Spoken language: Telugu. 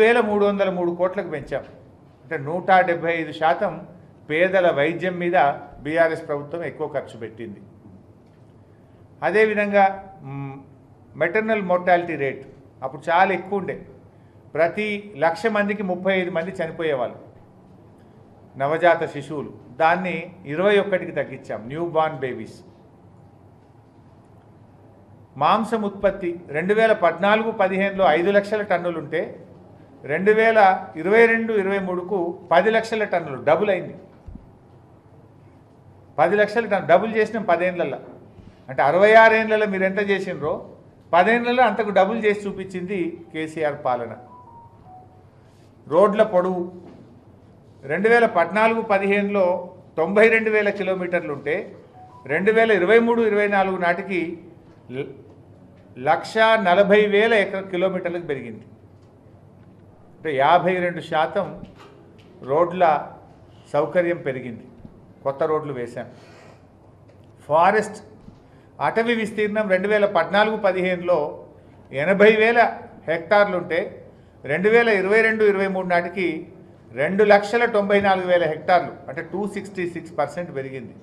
2303 కోట్లకు పెంచాం. అంటే 175% పేదల వైద్యం మీద బీఆర్ఎస్ ప్రభుత్వం ఎక్కువ ఖర్చు పెట్టింది. అదేవిధంగా మెటర్నల్ మోర్టాలిటీ రేట్ అప్పుడు చాలా ఎక్కువ ఉండే. ప్రతి 1,00,000 మందికి 35 మంది చనిపోయేవాళ్ళు నవజాత శిశువులు. దాన్ని 21కి తగ్గించాం, న్యూ బార్న్ బేబీస్. మాంసం ఉత్పత్తి 2014-15లో 5 లక్షల టన్నులు ఉంటే 2022-23కు 10 లక్షల టన్నులు, డబుల్ అయింది. 10 లక్షల టన్ను డబుల్ చేసినాం 10 ఏళ్ళల్లో. అంటే 66 ఏళ్ళలో మీరు ఎంత చేసినరో 10 ఏళ్ళలో అంతకు డబుల్ చేసి చూపించింది కేసీఆర్ పాలన. రోడ్ల పొడవు 2014-15లో 92,000 కిలోమీటర్లు ఉంటే 2023-24 నాటికి 1,40,000 కిలోమీటర్లకు పెరిగింది. అంటే 52% రోడ్ల సౌకర్యం పెరిగింది, కొత్త రోడ్లు వేశాం. ఫారెస్ట్ అటవీ విస్తీర్ణం 2014-15లో 80,000 హెక్టార్లు ఉంటే 2022-23 నాటికి 2,94,000 హెక్టార్లు, అంటే 266% పెరిగింది.